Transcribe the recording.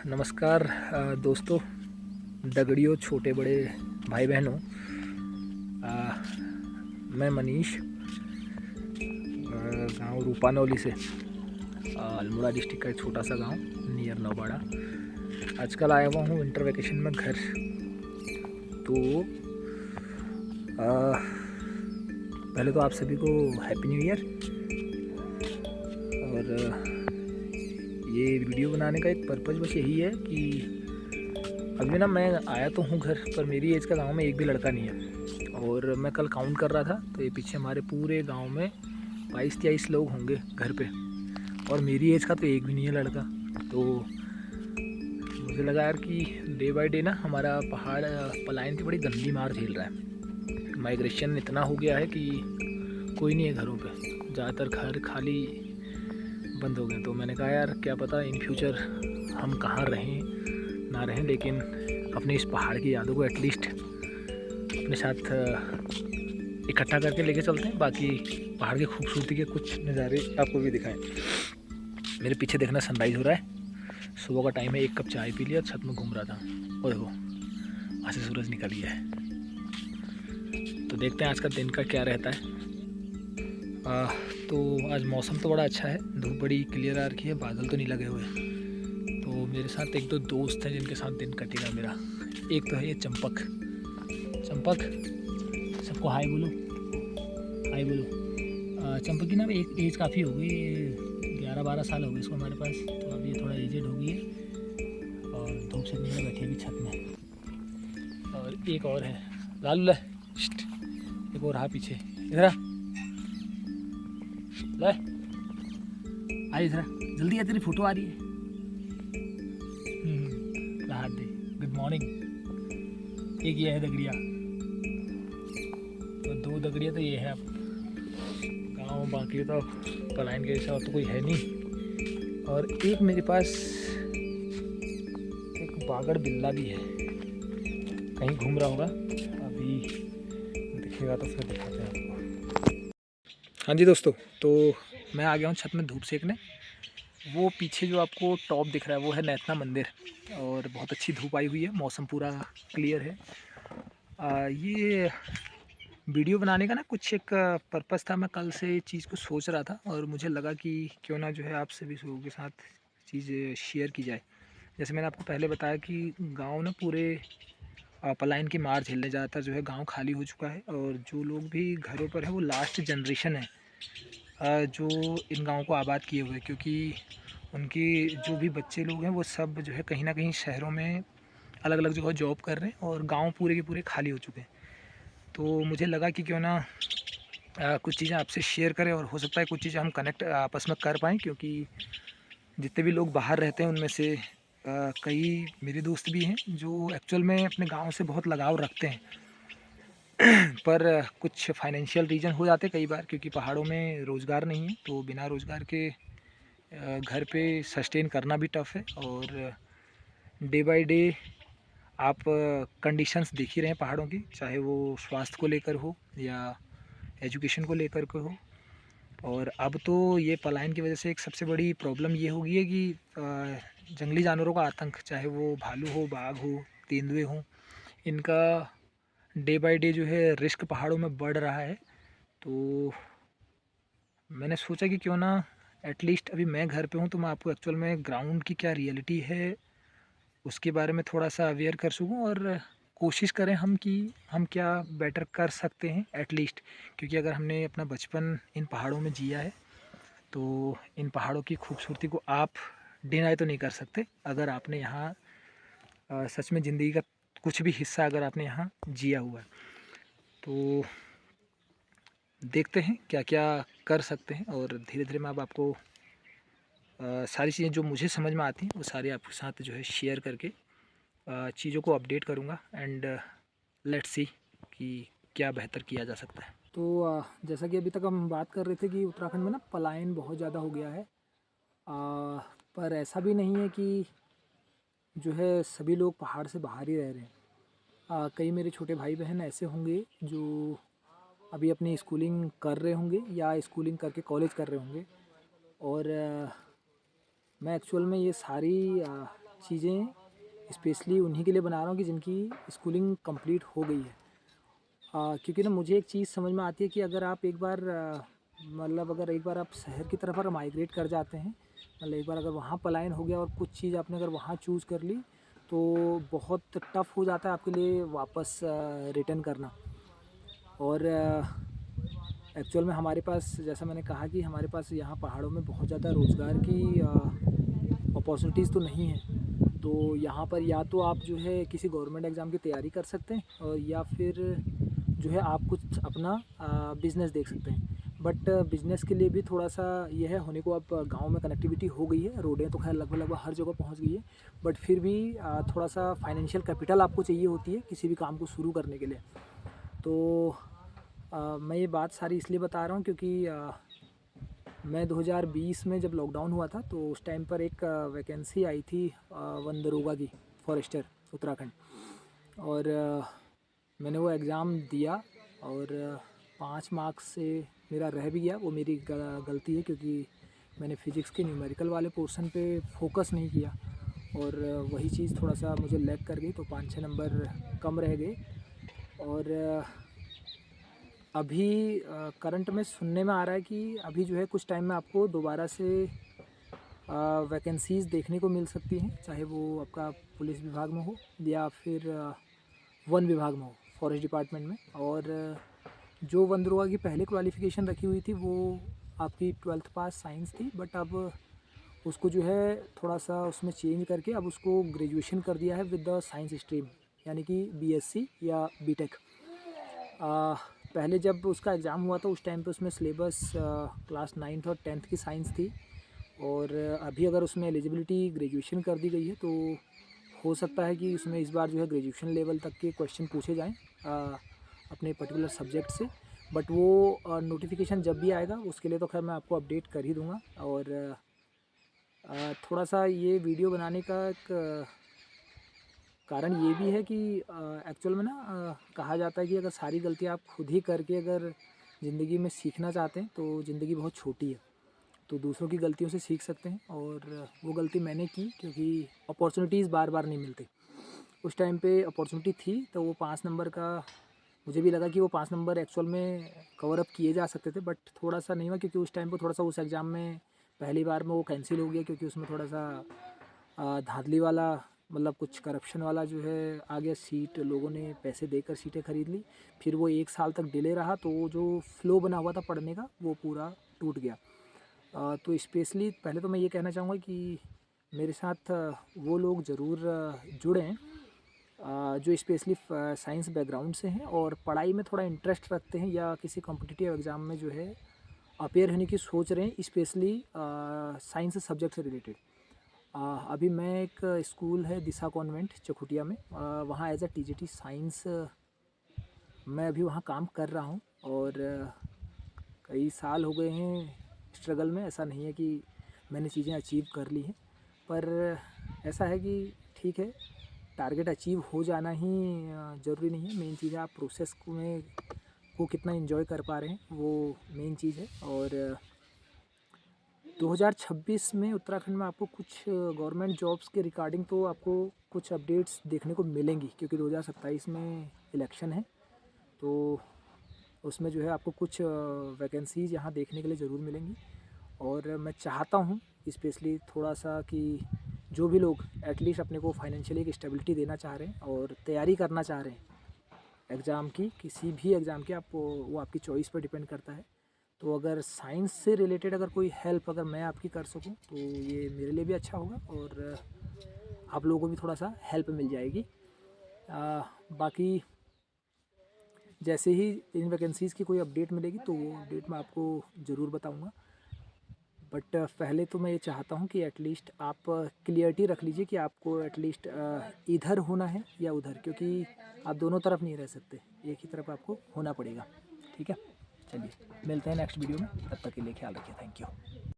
नमस्कार दोस्तों, दगड़ियों, छोटे बड़े भाई बहनों। मैं मनीष, गांव रूपानौली से, अल्मोड़ा डिस्ट्रिक्ट का एक छोटा सा गांव नियर नौबाड़ा। आजकल आया हुआ हूँ विंटर वैकेशन में घर। तो पहले तो आप सभी को हैप्पी न्यू ईयर। और ये वीडियो बनाने का एक पर्पज़ बस यही है कि अभी ना मैं आया तो हूँ घर, पर मेरी एज का गांव में एक भी लड़का नहीं है। और मैं कल काउंट कर रहा था तो ये पीछे हमारे पूरे गांव में 22-23 लोग होंगे घर पे, और मेरी एज का तो एक भी नहीं है लड़का। तो मुझे लगा यार कि डे बाय डे ना हमारा पहाड़ पलायन की बड़ी गंदी मार झेल रहा है। माइग्रेशन इतना हो गया है कि कोई नहीं है घरों पे, ज़्यादातर घर खाली बंद हो गए। तो मैंने कहा यार क्या पता इन फ्यूचर हम कहाँ रहें ना रहें, लेकिन अपने इस पहाड़ की यादों को एटलीस्ट अपने साथ इकट्ठा करके लेके चलते हैं। बाकी पहाड़ की खूबसूरती के कुछ नज़ारे आपको भी दिखाएं। मेरे पीछे देखना सनराइज़ हो रहा है, सुबह का टाइम है। एक कप चाय पी लिया, छत में घूम रहा था, और देखो वहाँ से सूरज निकल गया है। तो देखते हैं आज का दिन का क्या रहता है। तो आज मौसम तो बड़ा अच्छा है, धूप बड़ी क्लियर आ रखी है, बादल तो नहीं लगे हुए। तो मेरे साथ एक दो दोस्त हैं जिनके साथ दिन कटेगा मेरा। एक तो है ये चंपक। चंपक, सबको हाय बोलो, हाय बोलो। चंपक की ना एक एज काफ़ी हो गई, 11-12 साल हो गए इसको हमारे पास। तो अब ये थोड़ा एजेड हो गई है और धूप से नहीं बैठी अभी छत में। और एक और है लालू, ले एक और रहा पीछे, इधर आ, ले आ इधर, जल्दी आ, तेरी फोटो आ रही है। हाथ दे, गुड मॉर्निंग। एक ये है दगड़िया, तो दो दगड़िया तो ये है अब गाँव, बाकी तो पलायन के हिसाब तो कोई है नहीं। और एक मेरे पास एक बागड़ बिल्ला भी है, कहीं घूम रहा होगा, अभी दिखेगा तो फिर दिखाते हैं आपको। हाँ जी दोस्तों, तो मैं आ गया हूँ छत में धूप सेकने। वो पीछे जो आपको टॉप दिख रहा है वो है नैतना मंदिर, और बहुत अच्छी धूप आई हुई है, मौसम पूरा क्लियर है। ये वीडियो बनाने का ना कुछ एक पर्पज़ था। मैं कल से चीज़ को सोच रहा था और मुझे लगा कि क्यों ना जो है आप सभी लोगों के साथ चीज़ शेयर की जाए। जैसे मैंने आपको पहले बताया कि गांव ना पूरे पलायन की मार झेलने ज़्यादातर जो है गांव खाली हो चुका है, और जो लोग भी घरों पर है वो लास्ट जनरेशन है जो इन गाँव को आबाद किए हुए, क्योंकि उनकी जो भी बच्चे लोग हैं वो सब जो है कहीं ना कहीं शहरों में अलग अलग जगह जॉब कर रहे हैं, और गांव पूरे के पूरे खाली हो चुके हैं। तो मुझे लगा कि क्यों ना कुछ चीज़ें आपसे शेयर करें, और हो सकता है कुछ चीज़ें हम कनेक्ट आपस में कर पाएँ, क्योंकि जितने भी लोग बाहर रहते हैं उनमें से कई मेरे दोस्त भी हैं जो एक्चुअल में अपने गांव से बहुत लगाव रखते हैं, पर कुछ फाइनेंशियल रीज़न हो जाते कई बार, क्योंकि पहाड़ों में रोज़गार नहीं है, तो बिना रोज़गार के घर पे सस्टेन करना भी टफ़ है। और डे बाय डे आप कंडीशंस देख ही रहे हैं पहाड़ों की, चाहे वो स्वास्थ्य को लेकर हो या एजुकेशन को लेकर के हो। और अब तो ये पलायन की वजह से एक सबसे बड़ी प्रॉब्लम ये हो गई है कि जंगली जानवरों का आतंक, चाहे वो भालू हो, बाघ हो, तेंदुए हों, इनका डे बाय डे जो है रिस्क पहाड़ों में बढ़ रहा है। तो मैंने सोचा कि क्यों ना एटलीस्ट अभी मैं घर पे हूँ तो मैं आपको एक्चुअल में ग्राउंड की क्या रियलिटी है उसके बारे में थोड़ा सा अवेयर कर सकूँ, और कोशिश करें हम कि हम क्या बेटर कर सकते हैं एटलीस्ट। क्योंकि अगर हमने अपना बचपन इन पहाड़ों में जिया है तो इन पहाड़ों की खूबसूरती को आप डिनाई तो नहीं कर सकते, अगर आपने यहाँ सच में ज़िंदगी का कुछ भी हिस्सा अगर आपने यहाँ जिया हुआ है। तो देखते हैं क्या क्या कर सकते हैं, और धीरे धीरे मैं अब आपको सारी चीज़ें जो मुझे समझ में आती हैं वो सारी आपके साथ जो है शेयर करके चीज़ों को अपडेट करूँगा, एंड लेट्स सी कि क्या बेहतर किया जा सकता है। तो जैसा कि अभी तक हम बात कर रहे थे कि उत्तराखंड में ना पलायन बहुत ज़्यादा हो गया है, पर ऐसा भी नहीं है कि जो है सभी लोग पहाड़ से बाहर ही रह रहे हैं। कई मेरे छोटे भाई बहन ऐसे होंगे जो अभी अपनी स्कूलिंग कर रहे होंगे या स्कूलिंग करके कॉलेज कर रहे होंगे, और मैं एक्चुअल में ये सारी चीज़ें स्पेशली उन्हीं के लिए बना रहा हूँ कि जिनकी स्कूलिंग कंप्लीट हो गई है। क्योंकि ना मुझे एक चीज़ समझ में आती है कि अगर आप एक बार मतलब अगर एक बार आप शहर की तरफ अगर माइग्रेट कर जाते हैं, मतलब एक बार अगर वहाँ पलायन हो गया और कुछ चीज़ आपने अगर वहाँ चूज़ कर ली, तो बहुत टफ हो जाता है आपके लिए वापस रिटर्न करना। और एक्चुअल में हमारे पास, जैसा मैंने कहा कि हमारे पास यहाँ पहाड़ों में बहुत ज़्यादा रोज़गार की अपॉर्चुनिटीज़ तो नहीं है। तो यहाँ पर या तो आप जो है किसी गवर्नमेंट एग्ज़ाम की तैयारी कर सकते हैं, और या फिर जो है आप कुछ अपना बिज़नेस देख सकते हैं। बट बिज़नेस के लिए भी थोड़ा सा ये है, होने को अब गांव में कनेक्टिविटी हो गई है, रोडें तो खैर लगभग हर जगह पहुंच गई है, बट फिर भी थोड़ा सा फाइनेंशियल कैपिटल आपको चाहिए होती है किसी भी काम को शुरू करने के लिए। तो मैं ये बात सारी इसलिए बता रहा हूँ क्योंकि मैं 2020 में जब लॉकडाउन हुआ था तो उस टाइम पर एक वैकेंसी आई थी वन दरोगा की, फॉरेस्टर उत्तराखंड। और मैंने वो एग्ज़ाम दिया और 5 मार्क्स से मेरा रह भी गया। वो मेरी गलती है क्योंकि मैंने फ़िज़िक्स के न्यूमेरिकल वाले पोर्शन पे फोकस नहीं किया, और वही चीज़ थोड़ा सा मुझे लैग कर गई, तो 5-6 नंबर कम रह गए। और अभी करंट में सुनने में आ रहा है कि अभी जो है कुछ टाइम में आपको दोबारा से वैकेंसीज़ देखने को मिल सकती हैं, चाहे वो आपका पुलिस विभाग में हो या फिर वन विभाग में हो, फॉरेस्ट डिपार्टमेंट में। और जो वन दरोगा की पहले क्वालिफ़िकेशन रखी हुई थी वो आपकी 12th पास साइंस थी, बट अब उसको जो है थोड़ा सा उसमें चेंज करके अब उसको ग्रेजुएशन कर दिया है विद द साइंस स्ट्रीम, यानी कि बीएससी या बीटेक। पहले जब उसका एग्ज़ाम हुआ था उस टाइम पे उसमें सिलेबस क्लास 9th और 10th की साइंस थी, और अभी अगर उसमें एलिजिबिलिटी ग्रेजुएशन कर दी गई है तो हो सकता है कि उसमें इस बार जो है ग्रेजुएशन लेवल तक के क्वेश्चन पूछे जाएं अपने पर्टिकुलर सब्जेक्ट से। बट वो नोटिफिकेशन जब भी आएगा उसके लिए तो खैर मैं आपको अपडेट कर ही दूंगा। और थोड़ा सा ये वीडियो बनाने का एक कारण ये भी है कि एक्चुअल में ना कहा जाता है कि अगर सारी गलतियाँ आप खुद ही करके अगर ज़िंदगी में सीखना चाहते हैं तो ज़िंदगी बहुत छोटी है, तो दूसरों की गलतियों से सीख सकते हैं। और वो गलती मैंने की क्योंकि अपॉर्चुनिटीज़ बार बार नहीं मिलती। उस टाइम पे अपॉर्चुनिटी थी तो वो 5 नंबर का मुझे भी लगा कि वो 5 नंबर एक्चुअल में कवर अप किए जा सकते थे, बट थोड़ा सा नहीं हुआ क्योंकि उस टाइम पे थोड़ा सा उस एग्ज़ाम में पहली बार में वो कैंसिल हो गया, क्योंकि उसमें थोड़ा सा धांधली वाला, मतलब कुछ करप्शन वाला जो है आ गया। सीट लोगों ने पैसे देकर सीटें ख़रीद ली, फिर वो 1 साल तक डिले रहा, तो वो जो फ्लो बना हुआ था पढ़ने का वो पूरा टूट गया। तो स्पेशली पहले तो मैं ये कहना चाहूँगा कि मेरे साथ वो लोग ज़रूर जुड़ें जो स्पेशली साइंस बैकग्राउंड से हैं और पढ़ाई में थोड़ा इंटरेस्ट रखते हैं, या किसी कॉम्पिटिटिव एग्ज़ाम में जो है अपेयर होने की सोच रहे हैं, स्पेशली साइंस सब्जेक्ट से रिलेटेड। अभी मैं एक स्कूल है दिशा कॉन्वेंट चकुटिया में, वहाँ एज अ टीजीटी साइंस मैं अभी वहाँ काम कर रहा हूँ। और कई साल हो गए हैं स्ट्रगल में। ऐसा नहीं है कि मैंने चीज़ें अचीव कर ली हैं, पर ऐसा है कि ठीक है, टारगेट अचीव हो जाना ही ज़रूरी नहीं है। मेन चीज़ है आप प्रोसेस को कितना एंजॉय कर पा रहे हैं, वो मेन चीज़ है। और 2026 में उत्तराखंड में आपको कुछ गवर्नमेंट जॉब्स के रिगार्डिंग तो आपको कुछ अपडेट्स देखने को मिलेंगी, क्योंकि 2027 में इलेक्शन है, तो उसमें जो है आपको कुछ वैकेंसीज़ यहाँ देखने के लिए ज़रूर मिलेंगी। और मैं चाहता हूँ स्पेशली थोड़ा सा कि जो भी लोग एटलीस्ट अपने को फाइनेंशियली एक स्टेबिलिटी देना चाह रहे हैं और तैयारी करना चाह रहे हैं एग्ज़ाम की, किसी भी एग्ज़ाम की, आपको वो आपकी चॉइस पर डिपेंड करता है। तो अगर साइंस से रिलेटेड अगर कोई हेल्प अगर मैं आपकी कर सकूं तो ये मेरे लिए भी अच्छा होगा, और आप लोगों को भी थोड़ा सा हेल्प मिल जाएगी। बाकी जैसे ही इन वैकेंसीज़ की कोई अपडेट मिलेगी तो वो अपडेट मैं आपको ज़रूर बताऊंगा। बट पहले तो मैं ये चाहता हूँ कि एटलीस्ट आप क्लियरिटी रख लीजिए कि आपको एटलीस्ट इधर होना है या उधर, क्योंकि आप दोनों तरफ नहीं रह सकते, एक ही तरफ आपको होना पड़ेगा। ठीक है, चलिए मिलते हैं नेक्स्ट वीडियो में, तब तक के लिए ख्याल रखिए। Thank you.